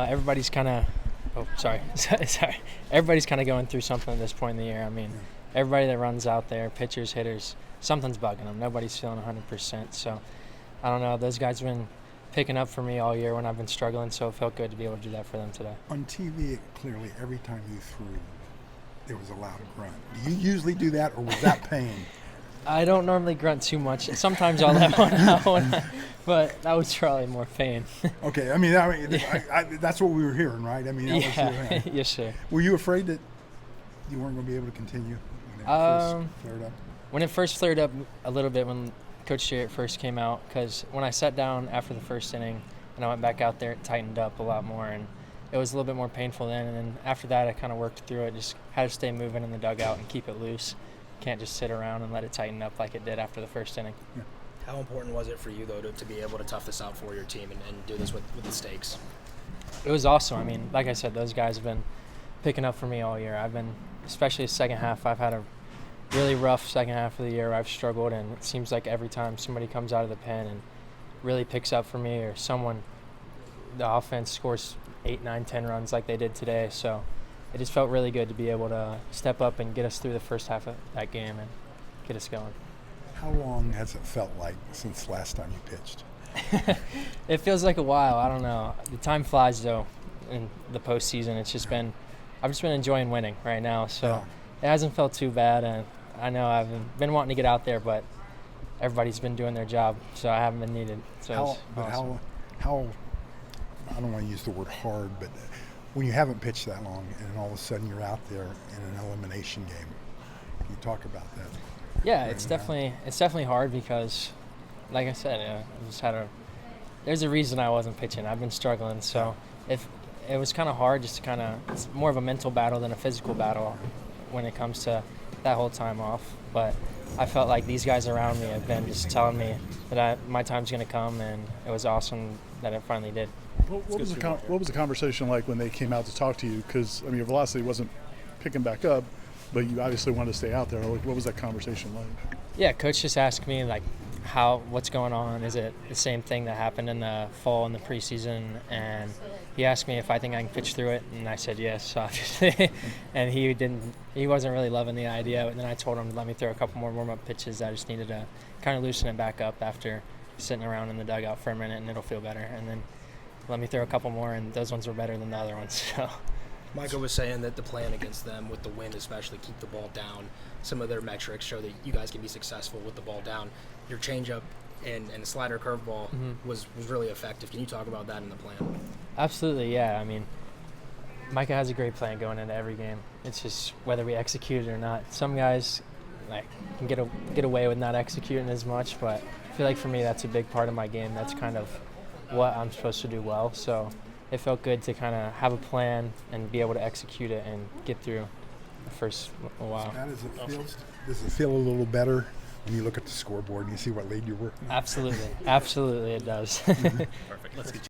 Everybody's kind of, sorry. Everybody's kind of going through something at this point in the year. I mean, everybody that runs out there, pitchers, hitters, something's bugging them. Nobody's feeling 100%. So, I don't know. Those guys have been picking up for me all year when I've been struggling, so it felt good to be able to do that for them today. On TV, clearly, every time you threw, there was a loud grunt. Do you usually do that, or was that pain? I don't normally grunt too much. Sometimes I'll let one out, but that was probably more pain. Okay, that's what we were hearing, right? I mean, that was yes, sir. Were you afraid that you weren't going to be able to continue when it first flared up? When it first flared up a little bit, when Coach Jarrett first came out, because when I sat down after the first inning and I went back out there, it tightened up a lot more, and it was a little bit more painful then. And then after that, I kind of worked through it, just had to stay moving in the dugout and keep it loose. Can't just sit around and let it tighten up like it did after the first inning. Yeah. How important was it for you, though, to be able to tough this out for your team and do this with the stakes? It was awesome. I mean, like I said, those guys have been picking up for me all year. I've been, especially the second half, I've had a really rough second half of the year. I've struggled, and it seems like every time somebody comes out of the pen and really picks up for me, or the offense scores 8, 9, 10 runs like they did today. So it just felt really good to be able to step up and get us through the first half of that game and get us going. How long has it felt like since last time you pitched? It feels like a while. I don't know. The time flies, though, in the postseason. It's just been – I've just been enjoying winning right now. So it hasn't felt too bad. And I know I've been wanting to get out there, but everybody's been doing their job, so I haven't been needed. So how I don't want to use the word hard, but when you haven't pitched that long and all of a sudden you're out there in an elimination game, can you talk about that? Yeah, it's definitely hard because, like I said, I just there's a reason I wasn't pitching. I've been struggling, so if it was kind of hard, just to it's more of a mental battle than a physical battle when it comes to that whole time off. But I felt like these guys around me have been just telling me that my time's going to come, and it was awesome that it finally did. What was the conversation like when they came out to talk to you? Because, I mean, your velocity wasn't picking back up, but you obviously wanted to stay out there. What was that conversation like? Yeah, Coach just asked me, like, what's going on? Is it the same thing that happened in the fall in the preseason? And he asked me if I think I can pitch through it, and I said yes, obviously. And he wasn't really loving the idea. And then I told him to let me throw a couple more warm-up pitches. I just needed to kind of loosen it back up after sitting around in the dugout for a minute, and it'll feel better. And then let me throw a couple more, and those ones were better than the other ones. So. Michael was saying that the plan against them, with the wind especially, keep the ball down. Some of their metrics show that you guys can be successful with the ball down. Your changeup and slider curveball was really effective. Can you talk about that in the plan? Absolutely, yeah. I mean, Micah has a great plan going into every game. It's just whether we execute it or not. Some guys can get away with not executing as much, but I feel like for me that's a big part of my game. That's kind of what I'm supposed to do well. So it felt good to kind of have a plan and be able to execute it and get through the first while. Does it feel a little better when you look at the scoreboard and you see what lead you're working on? Absolutely it does. Perfect. Let's get